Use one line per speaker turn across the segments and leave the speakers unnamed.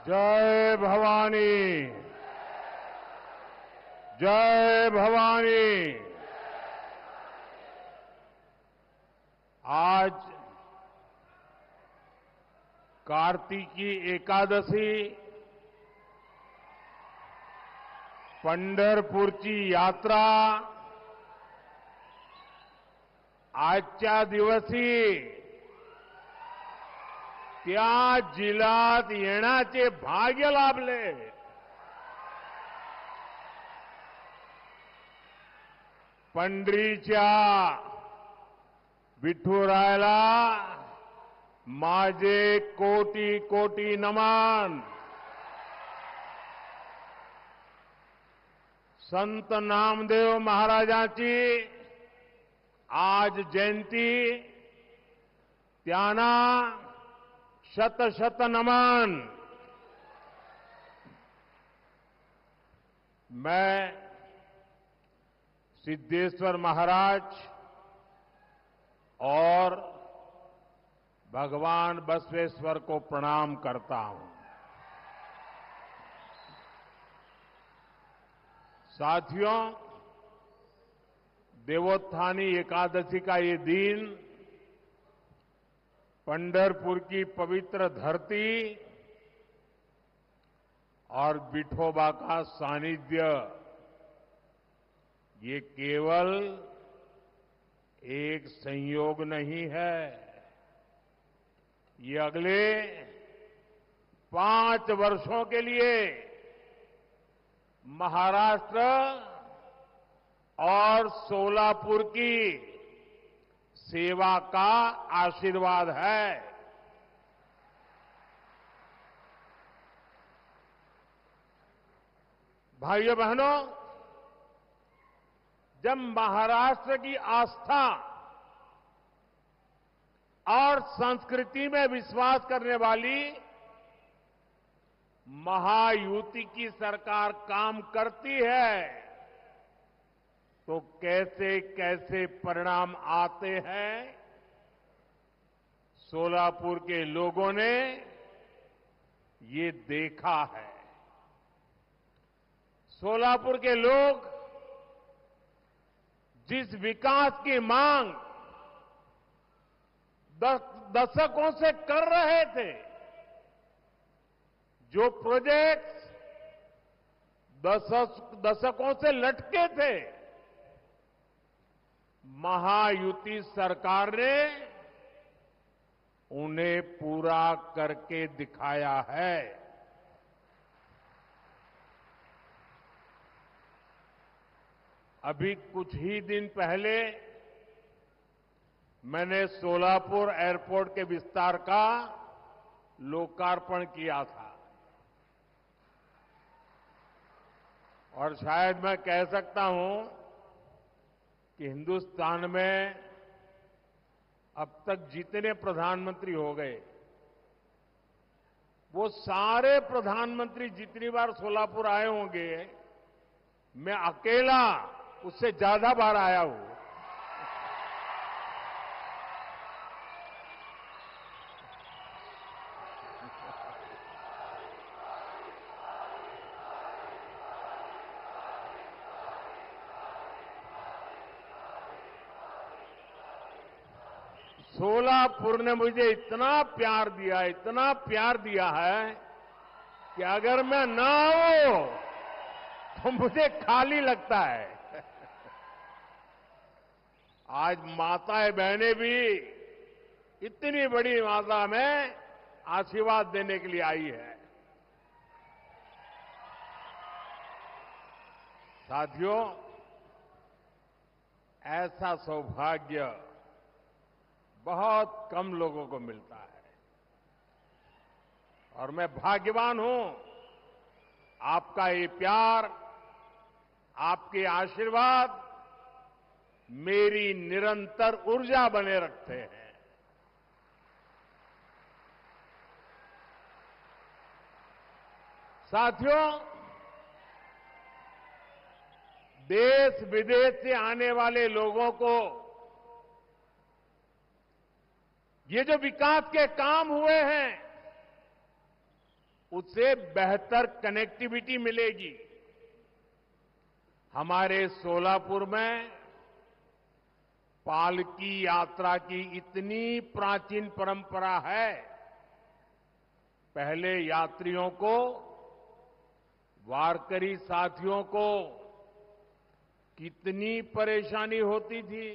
जय भवानी, जय भवानी। आज कार्तिकी एकादशी, पंढरपूरची यात्रा, आजच्या दिवशी त्या जिल्ह्यात येण्याचे भाग्य लाभले। पंढरीच्या विठुरायाला माझे कोटी कोटी नमन। संत नामदेव महाराजांची आज जयंती, त्यांना शत शत नमन। मैं सिद्धेश्वर महाराज और भगवान बसवेश्वर को प्रणाम करता हूं। साथियों, देवोत्थानी एकादशी का ये दिन पंढरपुर की पवित्र धरती और विठोबा का सानिध्य, ये केवल एक संयोग नहीं है। ये अगले 5 वर्षों के लिए महाराष्ट्र और सोलापुर की सेवा का आशीर्वाद है। भाइयों बहनों, जब महाराष्ट्र की आस्था और संस्कृति में विश्वास करने वाली महायुति की सरकार काम करती है, तो कैसे कैसे परिणाम आते हैं, सोलापुर के लोगों ने ये देखा है। सोलापुर के लोग जिस विकास की मांग दशकों से कर रहे थे, जो प्रोजेक्ट्स दशकों से लटके थे, महायुति सरकार ने उन्हें पूरा करके दिखाया है। अभी कुछ ही दिन पहले मैंने सोलापुर एयरपोर्ट के विस्तार का लोकार्पण किया था और शायद मैं कह सकता हूं कि हिंदुस्तान में अब तक जितने प्रधानमंत्री हो गए, वो सारे प्रधानमंत्री जितनी बार सोलापुर आए होंगे, मैं अकेला उससे ज्यादा बार आया हूं। सोलापुर ने मुझे इतना प्यार दिया है कि अगर मैं ना आऊं तो मुझे खाली लगता है। आज माताएं बहनें भी इतनी बड़ी मात्रा में आशीर्वाद देने के लिए आई है। साथियों, ऐसा सौभाग्य बहुत कम लोगों को मिलता है और मैं भाग्यवान हूं। आपका ये प्यार, आपके आशीर्वाद मेरी निरंतर ऊर्जा बने रखते हैं। साथियों, देश विदेश से आने वाले लोगों को ये जो विकास के काम हुए हैं, उससे बेहतर कनेक्टिविटी मिलेगी। हमारे सोलापुर में पालकी यात्रा की इतनी प्राचीन परंपरा है। पहले यात्रियों को, वारकरी साथियों को कितनी परेशानी होती थी।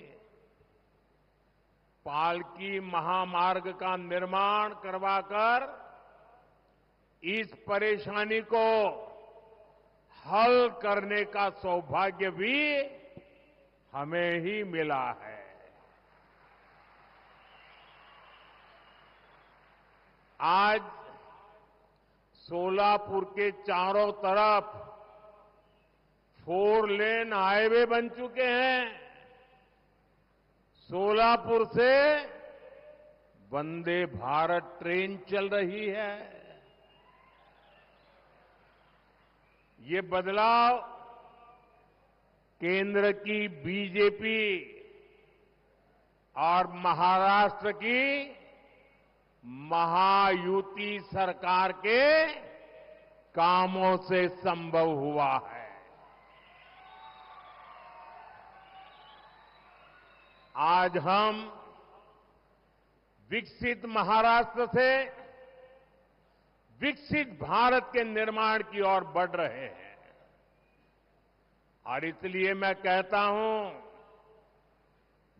पालकी महामार्ग का निर्माण करवाकर इस परेशानी को हल करने का सौभाग्य भी हमें ही मिला है। आज सोलापुर के चारों तरफ 4 लेन हाईवे बन चुके हैं। सोलापुर से वंदे भारत ट्रेन चल रही है। ये बदलाव केंद्र की बीजेपी और महाराष्ट्र की महायुति सरकार के कामों से संभव हुआ है। आज हम विकसित महाराष्ट्र से विकसित भारत के निर्माण की ओर बढ़ रहे हैं। और इसलिए मैं कहता हूं,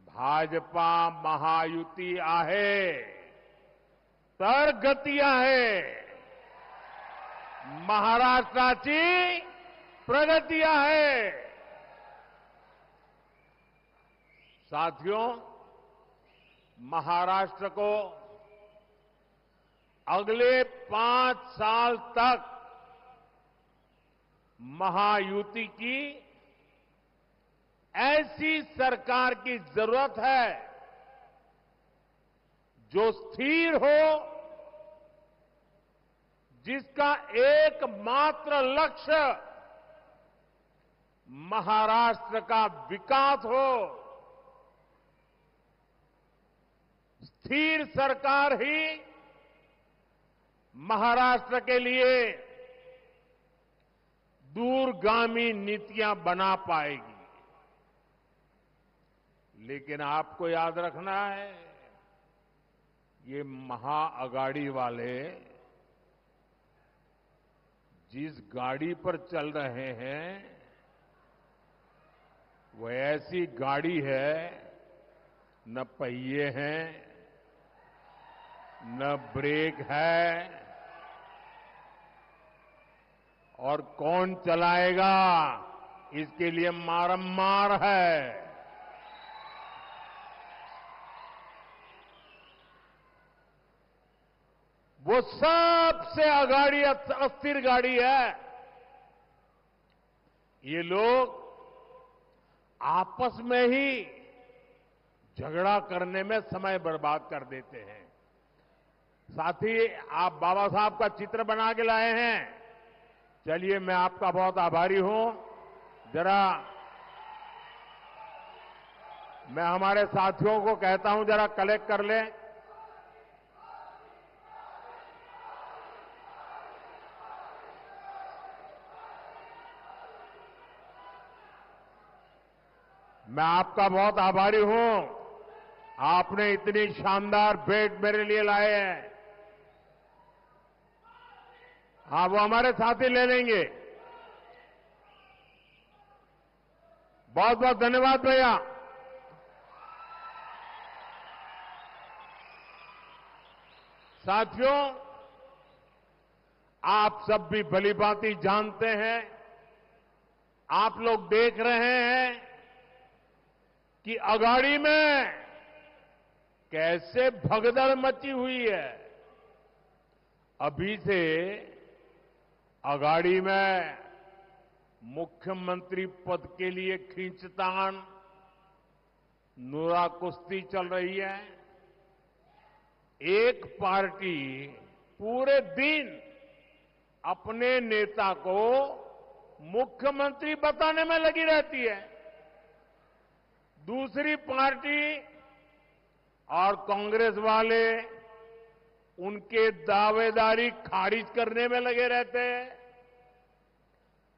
भाजपा महायुति आहे तर गती आहे, महाराष्ट्राची प्रगती आहे। साथियों, महाराष्ट्र को अगले 5 साल तक महायुति की ऐसी सरकार की जरूरत है जो स्थिर हो, जिसका एकमात्र लक्ष्य महाराष्ट्र का विकास हो। स्थिर सरकार ही महाराष्ट्र के लिए दूरगामी नीतियां बना पाएगी। लेकिन आपको याद रखना है, ये महाअगाड़ी वाले जिस गाड़ी पर चल रहे हैं वो ऐसी गाड़ी है, न पहिए हैं, न ब्रेक है, और कौन चलाएगा इसके लिए मारम्मार है। वो सबसे अगाड़ी अस्थिर गाड़ी है। ये लोग आपस में ही झगड़ा करने में समय बर्बाद कर देते हैं। साथ ही आप बाबा साहब का चित्र बना के लाए हैं। चलिए, मैं आपका बहुत आभारी हूं। जरा मैं हमारे साथियों को कहता हूं, जरा कलेक्ट कर लें। मैं आपका बहुत आभारी हूं। आपने इतनी शानदार भेंट मेरे लिए लाए हैं। हाँ, वो हमारे साथी ले लेंगे। बहुत बहुत धन्यवाद भैया। साथियों, आप सब भी भलीभांति जानते हैं, आप लोग देख रहे हैं कि अगाड़ी में कैसे भगदड़ मची हुई है। अभी से अगाड़ी में मुख्यमंत्री पद के लिए खींचतान, नूरा कुश्ती चल रही है। एक पार्टी पूरे दिन अपने नेता को मुख्यमंत्री बताने में लगी रहती है। दूसरी पार्टी और कांग्रेस वाले उनके दावेदारी खारिज करने में लगे रहते हैं।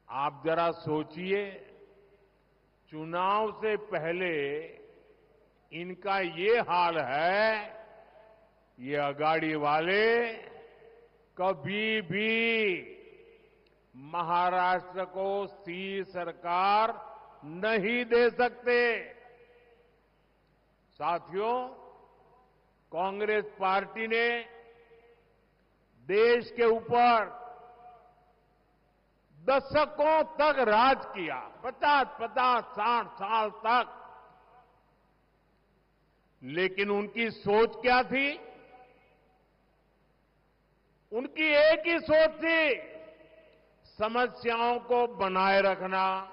आप जरा सोचिए, चुनाव से पहले इनका ये हाल है, ये अगाड़ी वाले कभी भी महाराष्ट्र को स्थिर सरकार नहीं दे सकते। साथियों, कांग्रेस पार्टी ने देश के ऊपर दशकों तक राज किया, 50-50, 60 साल तक। लेकिन उनकी सोच क्या थी? उनकी एक ही सोच थी, समस्याओं को बनाए रखना,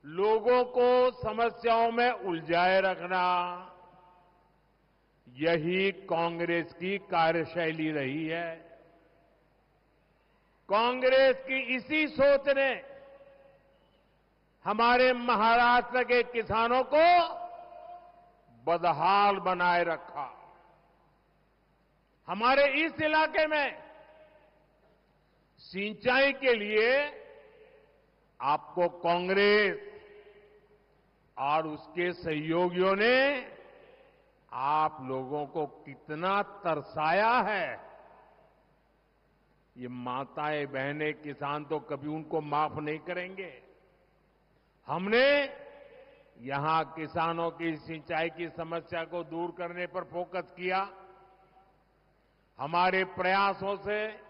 लोगों को समस्याओं में उलझाए रखना। यही कांग्रेस की कार्यशैली रही है। कांग्रेस की इसी सोच ने हमारे महाराष्ट्र के किसानों को बदहाल बनाए रखा। हमारे इस इलाके में सिंचाई के लिए आपको कांग्रेस और उसके सहयोगियों ने आप लोगों को कितना तरसाया है। ये माताएं बहनें किसान तो कभी उनको माफ नहीं करेंगे। हमने यहां किसानों की सिंचाई की समस्या को दूर करने पर फोकस किया। हमारे प्रयासों से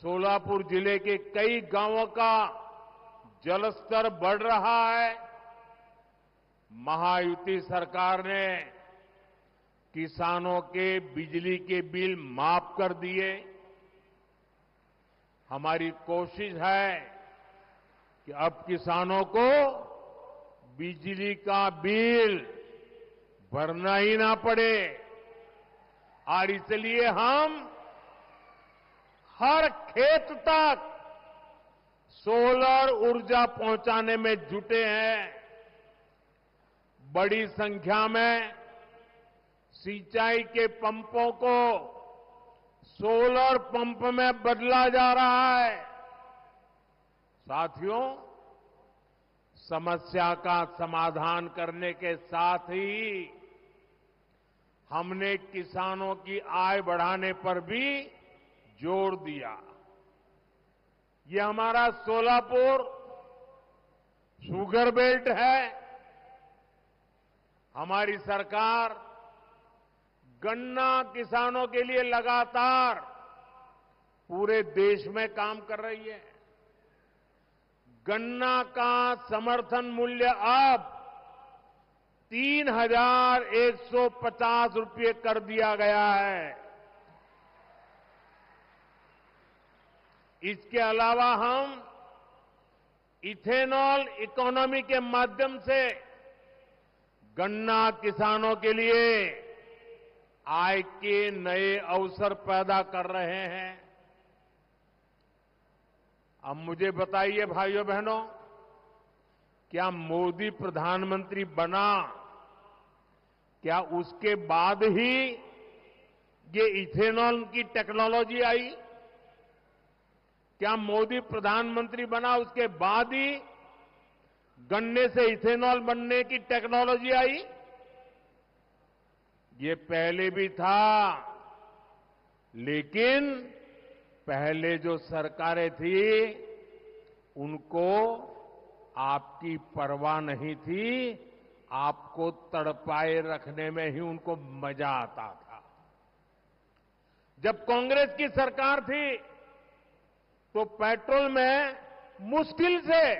सोलापुर जिले के कई गांवों का जलस्तर बढ़ रहा है। महायुति सरकार ने किसानों के बिजली के बिल माफ कर दिए। हमारी कोशिश है कि अब किसानों को बिजली का बिल भरना ही ना पड़े, और इसलिए हम हर खेत तक सोलर ऊर्जा पहुंचाने में जुटे हैं। बड़ी संख्या में सिंचाई के पंपों को सोलर पंप में बदला जा रहा है। साथियों, समस्या का समाधान करने के साथ ही हमने किसानों की आय बढ़ाने पर भी जोर दिया। ये हमारा सोलापुर शुगर बेल्ट है। हमारी सरकार गन्ना किसानों के लिए लगातार पूरे देश में काम कर रही है। गन्ना का समर्थन मूल्य अब 3,150 रुपये कर दिया गया है। इसके अलावा हम इथेनॉल इकोनॉमी के माध्यम से गन्ना किसानों के लिए आय के नए अवसर पैदा कर रहे हैं। अब मुझे बताइए भाइयों बहनों, क्या मोदी प्रधानमंत्री बना, क्या उसके बाद ही ये इथेनॉल की टेक्नोलॉजी आई? क्या मोदी प्रधानमंत्री बना उसके बाद ही गन्ने से इथेनॉल बनने की टेक्नोलॉजी आई? ये पहले भी था, लेकिन पहले जो सरकारें थी उनको आपकी परवाह नहीं थी। आपको तड़पाए रखने में ही उनको मजा आता था। जब कांग्रेस की सरकार थी तो पेट्रोल में मुश्किल से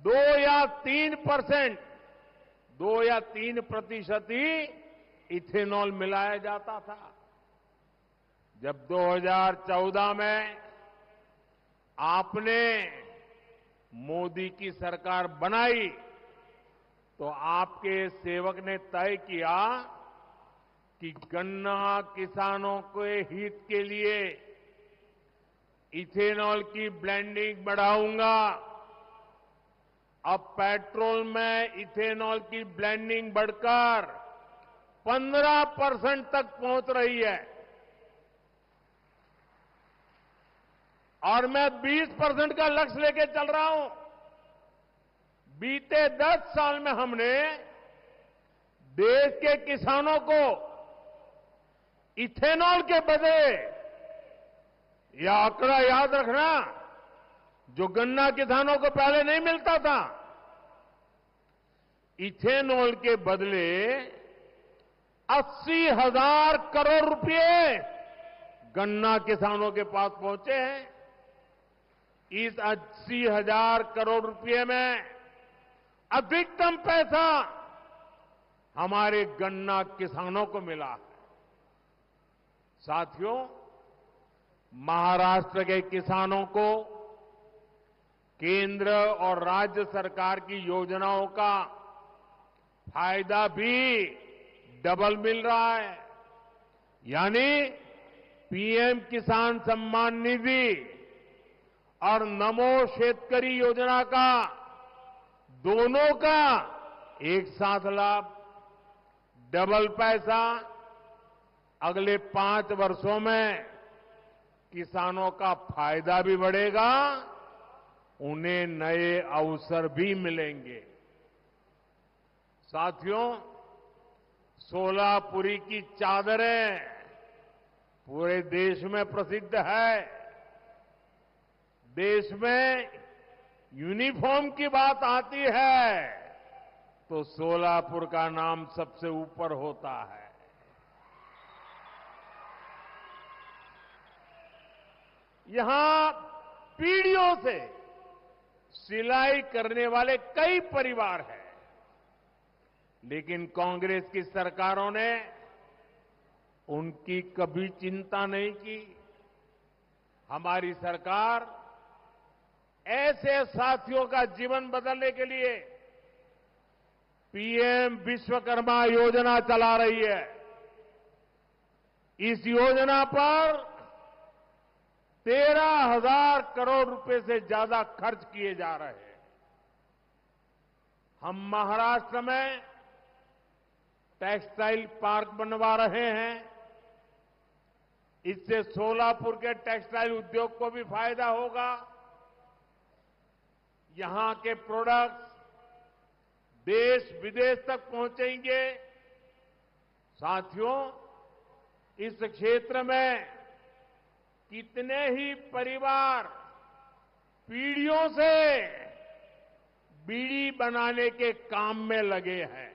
2 या 3% ही इथेनॉल मिलाया जाता था। जब 2014 में आपने मोदी की सरकार बनाई तो आपके सेवक ने तय किया कि गन्ना किसानों के हित के लिए इथेनॉल की ब्लेंडिंग बढ़ाऊंगा। अब पेट्रोल में इथेनॉल की ब्लेंडिंग बढ़कर 15% तक पहुंच रही है और मैं 20% का लक्ष्य लेके चल रहा हूं। बीते 10 साल में हमने देश के किसानों को इथेनॉल के बदले, यह आंकड़ा याद रखना, जो गन्ना किसानों को पहले नहीं मिलता था, इथेनॉल के बदले 80,000 करोड़ रुपए गन्ना किसानों के पास पहुंचे हैं। इस 80,000 करोड़ रुपए में अधिकतम पैसा हमारे गन्ना किसानों को मिला है। साथियों, महाराष्ट्र के किसानों को केंद्र और राज्य सरकार की योजनाओं का फायदा भी डबल मिल रहा है। यानी पीएम किसान सम्मान निधि और नमो शेतकरी योजना का, दोनों का एक साथ लाभ, डबल पैसा अगले 5 वर्षों में किसानों का फायदा भी बढ़ेगा, उन्हें नए अवसर भी मिलेंगे। साथियों, सोलापुरी की चादरें पूरे देश में प्रसिद्ध है। देश में यूनिफॉर्म की बात आती है तो सोलापुर का नाम सबसे ऊपर होता है। यहां पीढ़ियों से सिलाई करने वाले कई परिवार हैं, लेकिन कांग्रेस की सरकारों ने उनकी कभी चिंता नहीं की। हमारी सरकार ऐसे साथियों का जीवन बदलने के लिए पीएम विश्वकर्मा योजना चला रही है। इस योजना पर 13,000 करोड़ रुपए से ज्यादा खर्च किए जा रहे हैं। हम महाराष्ट्र में टेक्सटाइल पार्क बनवा रहे हैं। इससे सोलापुर के टेक्सटाइल उद्योग को भी फायदा होगा। यहां के प्रोडक्ट्स देश विदेश तक पहुंचेंगे। साथियों, इस क्षेत्र में कितने ही परिवार पीढ़ियों से बीड़ी बनाने के काम में लगे हैं।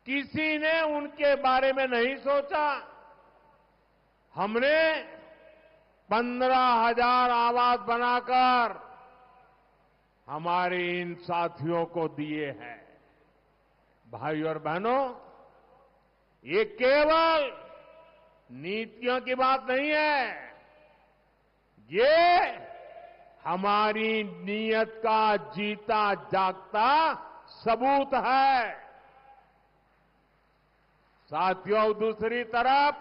किसी ने उनके बारे में नहीं सोचा। हमने 15,000 आवास बनाकर हमारे इन साथियों को दिए हैं। भाई और बहनों, ये केवल नीतियों की बात नहीं है, ये हमारी नीयत का जीता जागता सबूत है। साथियों, दूसरी तरफ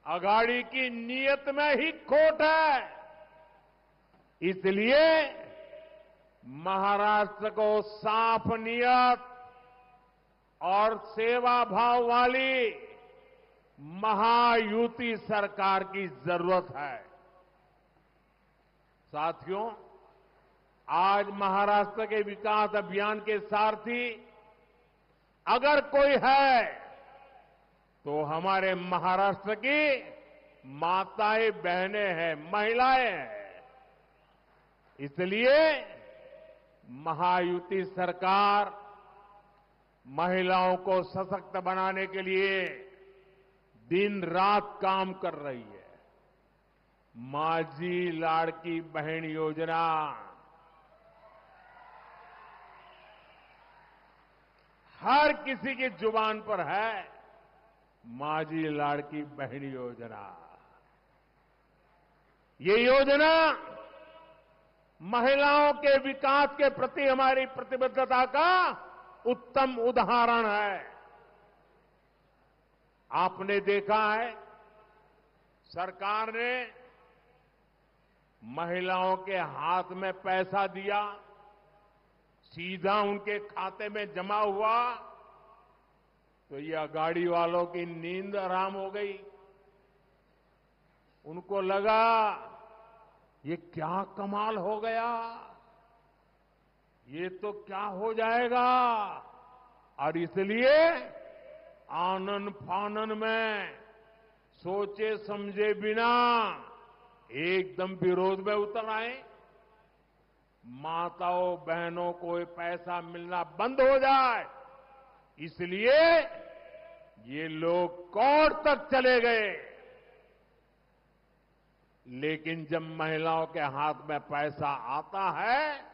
अघाड़ी की नीयत में ही खोट है। इसलिए महाराष्ट्र को साफ नीयत और सेवा भाव वाली महायुति सरकार की जरूरत है। साथियों, आज महाराष्ट्र के विकास अभियान के सारथी अगर कोई है तो हमारे महाराष्ट्र की माताएं बहनें हैं, महिलाएं हैं। इसलिए महायुति सरकार महिलाओं को सशक्त बनाने के लिए दिन रात काम कर रही है। माझी लाड़की बहन योजना हर किसी की जुबान पर है। माझी लाड़की बहन योजना, ये योजना महिलाओं के विकास के प्रति हमारी प्रतिबद्धता का उत्तम उदाहरण है। आपने देखा है, सरकार ने महिलाओं के हाथ में पैसा दिया, सीधा उनके खाते में जमा हुआ तो ये गाड़ी वालों की नींद हराम हो गई। उनको लगा ये क्या कमाल हो गया, ये तो क्या हो जाएगा, और इसलिए आनन फानन में सोचे समझे बिना एकदम विरोध में उतर आए। माताओं बहनों को पैसा मिलना बंद हो जाए, इसलिए ये लोग कोर्ट तक चले गए। लेकिन जब महिलाओं के हाथ में पैसा आता है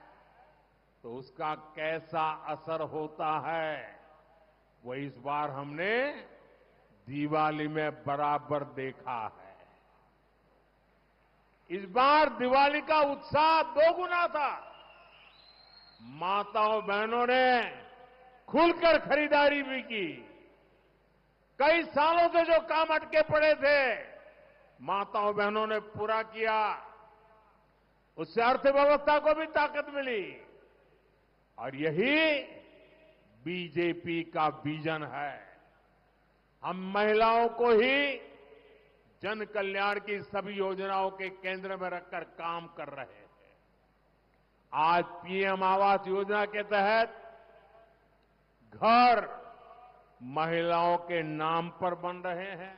तो उसका कैसा असर होता है, वो इस बार हमने दिवाली में बराबर देखा है। इस बार दिवाली का उत्साह दोगुना था। माताओं बहनों ने खुलकर खरीदारी भी की। कई सालों से जो काम अटके पड़े थे, माताओं बहनों ने पूरा किया। उससे अर्थव्यवस्था को भी ताकत मिली। और यही बीजेपी का विजन है। हम महिलाओं को ही जन कल्याण की सभी योजनाओं के केंद्र में रखकर काम कर रहे हैं। आज पीएम आवास योजना के तहत घर महिलाओं के नाम पर बन रहे हैं।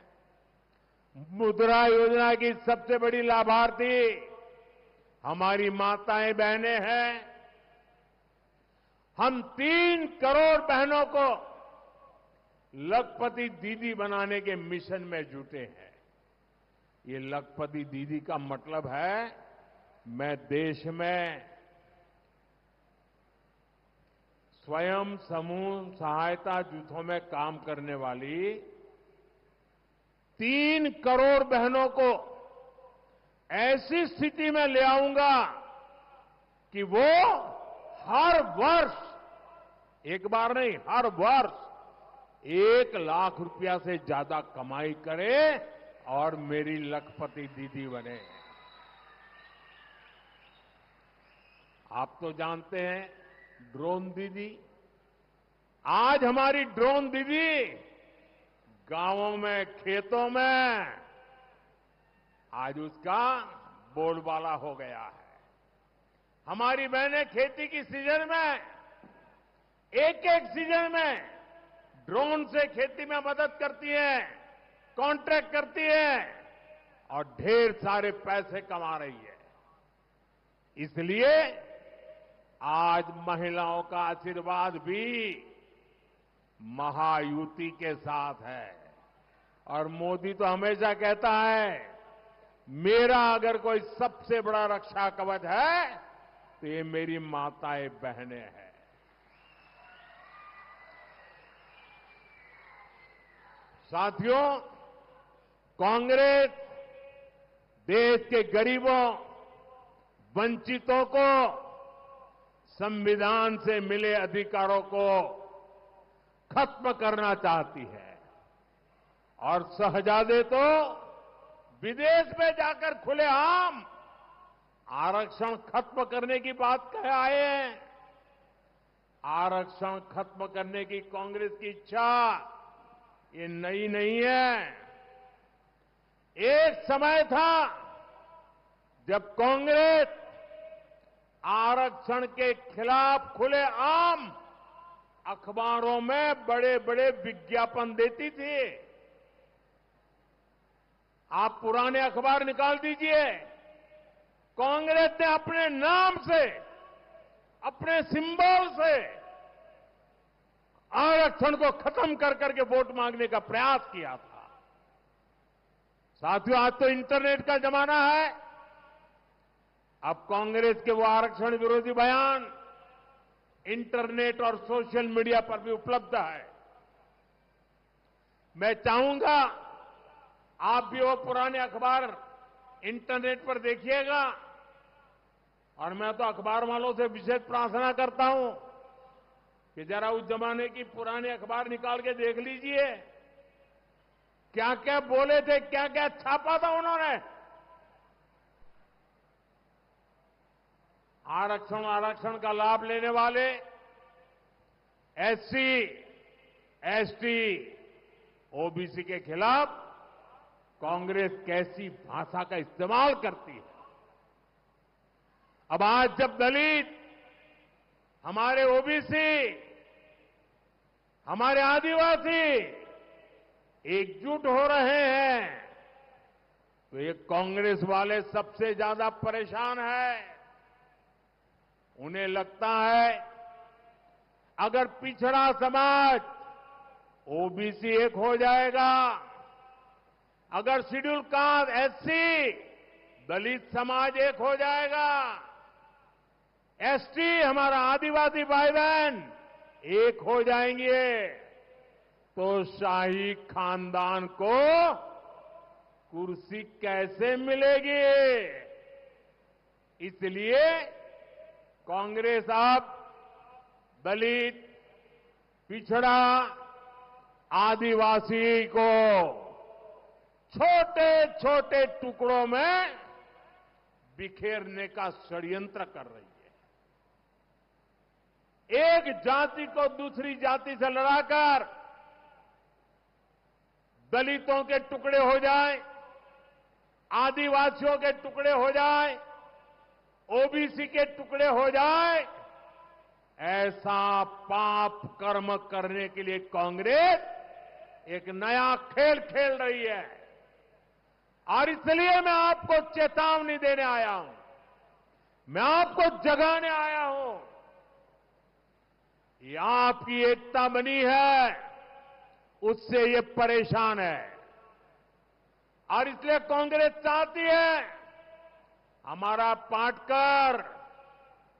मुद्रा योजना की सबसे बड़ी लाभार्थी हमारी माताएं बहनें हैं। हम 3 करोड़ बहनों को लखपति दीदी बनाने के मिशन में जुटे हैं। ये लखपति दीदी का मतलब है, मैं देश में स्वयं समूह सहायता जूथों में काम करने वाली 3 करोड़ बहनों को ऐसी स्थिति में ले आऊंगा कि वो हर वर्ष, एक बार नहीं, हर वर्ष 1 लाख रुपया से ज्यादा कमाई करे और मेरी लखपति दीदी बने। आप तो जानते हैं ड्रोन दीदी। आज हमारी ड्रोन दीदी गांवों में, खेतों में आज उसका बोलबाला हो गया है। हमारी बहनें खेती की सीजन में, एक एक सीजन में ड्रोन से खेती में मदद करती हैं, कॉन्ट्रैक्ट करती हैं और ढेर सारे पैसे कमा रही है। इसलिए आज महिलाओं का आशीर्वाद भी महायुति के साथ है। और मोदी तो हमेशा कहता है, मेरा अगर कोई सबसे बड़ा रक्षा कवच है तो ये मेरी माताएं बहनें हैं। साथियों, कांग्रेस देश के गरीबों, वंचितों को संविधान से मिले अधिकारों को खत्म करना चाहती है। और शहजादे तो विदेश में जाकर खुलेआम आरक्षण खत्म करने की बात कह आए हैं। आरक्षण खत्म करने की कांग्रेस की इच्छा ये नई नहीं है। एक समय था जब कांग्रेस आरक्षण के खिलाफ खुलेआम अखबारों में बड़े बड़े विज्ञापन देती थी। आप पुराने अखबार निकाल दीजिए, कांग्रेस ने अपने नाम से, अपने सिंबल से आरक्षण को खत्म कर करके वोट मांगने का प्रयास किया था। साथियों, आज तो इंटरनेट का जमाना है। अब कांग्रेस के वो आरक्षण विरोधी बयान इंटरनेट और सोशल मीडिया पर भी उपलब्ध है। मैं चाहूंगा आप भी वो पुराने अखबार इंटरनेट पर देखिएगा। और मैं तो अखबार वालों से विशेष प्रार्थना करता हूं कि जरा उस जमाने की पुराने अखबार निकाल के देख लीजिए, क्या क्या बोले थे, क्या क्या छापा था उन्होंने। आरक्षण का लाभ लेने वाले एससी, एसटी, ओबीसी के खिलाफ कांग्रेस कैसी भाषा का इस्तेमाल करती है। अब आज जब दलित, हमारे ओबीसी, हमारे आदिवासी एकजुट हो रहे हैं तो ये कांग्रेस वाले सबसे ज्यादा परेशान हैं। उन्हें लगता है अगर पिछड़ा समाज ओबीसी एक हो जाएगा, अगर शेड्यूल कास्ट एससी दलित समाज एक हो जाएगा, एसटी हमारा आदिवासी भाई बहन एक हो जाएंगे तो शाही खानदान को कुर्सी कैसे मिलेगी। इसलिए कांग्रेस अब दलित, पिछड़ा, आदिवासी को छोटे छोटे टुकड़ों में बिखेरने का षड्यंत्र कर रही है। एक जाति को दूसरी जाति से लड़ाकर दलितों के टुकड़े हो जाए, आदिवासियों के टुकड़े हो जाए, ओबीसी के टुकड़े हो जाए, ऐसा पाप कर्म करने के लिए कांग्रेस एक नया खेल खेल रही है। और इसलिए मैं आपको चेतावनी देने आया हूं, मैं आपको जगाने आया हूं। ये आपकी एकता बनी है, उससे ये परेशान है। और इसलिए कांग्रेस चाहती है हमारा पाटकर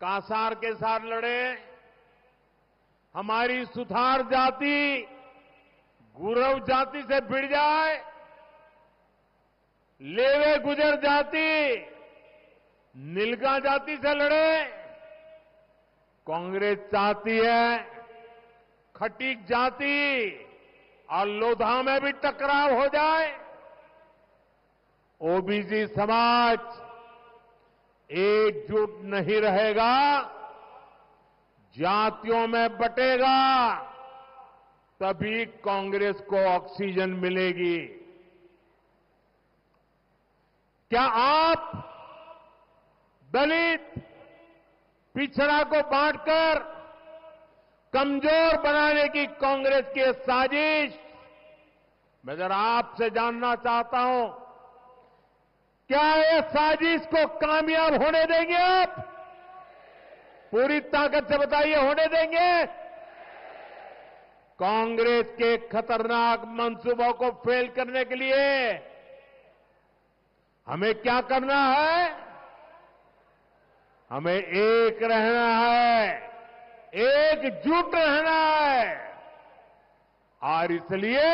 कांसार के साथ लड़े, हमारी सुथार जाति गुरव जाति से भिड़ जाए, लेवे गुजर जाति नीलगा जाति से लड़े। कांग्रेस चाहती है खटीक जाति और लोधा में भी टकराव हो जाए, ओबीसी समाज एकजुट नहीं रहेगा, जातियों में बटेगा, तभी कांग्रेस को ऑक्सीजन मिलेगी। क्या आप दलित, पिछड़ा को बांटकर कमजोर बनाने की कांग्रेस की साजिश, मैं जरा आपसे जानना चाहता हूं, क्या ये साजिश को कामयाब होने देंगे आप? पूरी ताकत से बताइए, होने देंगे? कांग्रेस के खतरनाक मंसूबों को फेल करने के लिए हमें क्या करना है? हमें एक रहना है, एकजुट रहना है। और इसलिए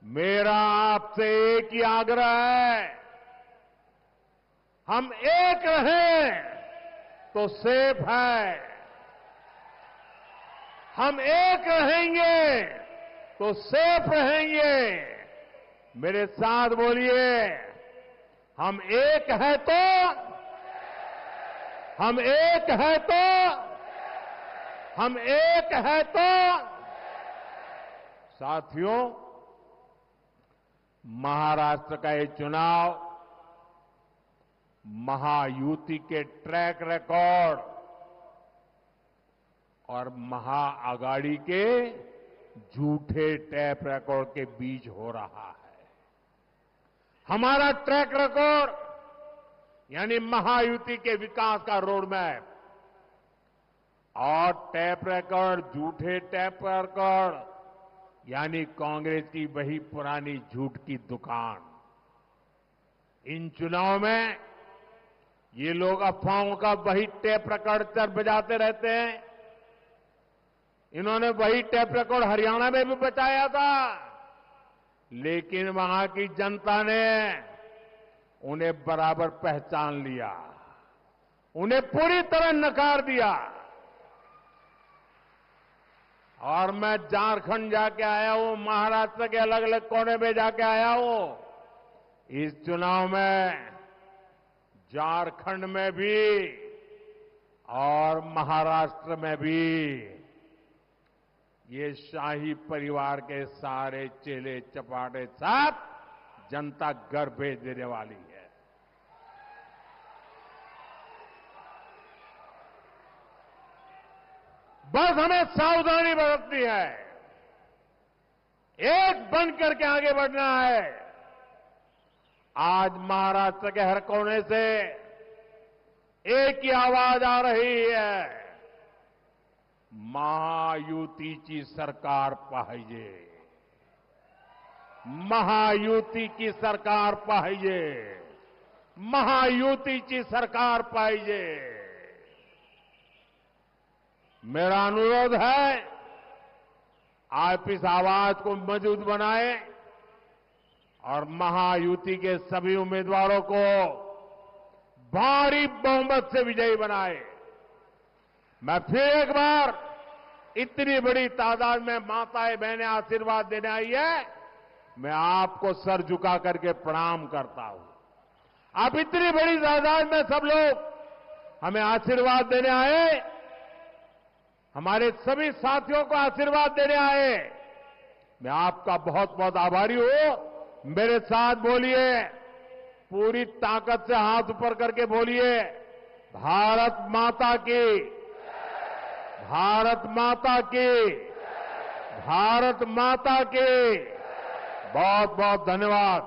मेरा आपसे एक ही आग्रह है, हम एक रहें तो सेफ है, हम एक रहेंगे तो सेफ रहेंगे। मेरे साथ बोलिए, हम एक है तो, हम एक है तो, हम एक है तो। साथियों, महाराष्ट्र का ये चुनाव महायुति के ट्रैक रिकॉर्ड और महाआघाड़ी के झूठे टैप रिकॉर्ड के बीच हो रहा है। हमारा ट्रैक रिकॉर्ड यानी महायुति के विकास का रोड मैप और टैप रिकॉर्ड, झूठे टैप रिकॉर्ड यानी कांग्रेस की वही पुरानी झूठ की दुकान। इन चुनाव में ये लोग अफवाहों का वही टेप रिकॉर्ड बजाते रहते हैं। इन्होंने वही टेप रिकॉर्ड हरियाणा में भी बचाया था, लेकिन वहां की जनता ने उन्हें बराबर पहचान लिया, उन्हें पूरी तरह नकार दिया। और मैं झारखंड जाके आया हूं, महाराष्ट्र के अलग अलग कोने में जाके आया हूं। इस चुनाव में झारखंड में भी और महाराष्ट्र में भी ये शाही परिवार के सारे चेले चपाटे सब जनता घर भेज देने वाली है। बस हमें सावधानी बरतनी है, एक बन करके आगे बढ़ना है। आज महाराष्ट्र के हर कोने से एक ही आवाज आ रही है, महायुतीची सरकार पाहिजे, महायुतीची सरकार पाहिजे, महायुतीची सरकार पाहिजे। मेरा अनुरोध है, आप इस आवाज को मजबूत बनाएं और महायुति के सभी उम्मीदवारों को भारी बहुमत से विजयी बनाए। मैं फिर एक बार, इतनी बड़ी तादाद में माताएं बहनें आशीर्वाद देने आई है, मैं आपको सर झुका करके प्रणाम करता हूं। आप इतनी बड़ी तादाद में सब लोग हमें आशीर्वाद देने आए, हमारे सभी साथियों को आशीर्वाद देने आए, मैं आपका बहुत बहुत आभारी हूं। मेरे साथ बोलिए, पूरी ताकत से हाथ ऊपर करके बोलिए, भारत माता की, भारत माता की, भारत माता की। बहुत बहुत धन्यवाद।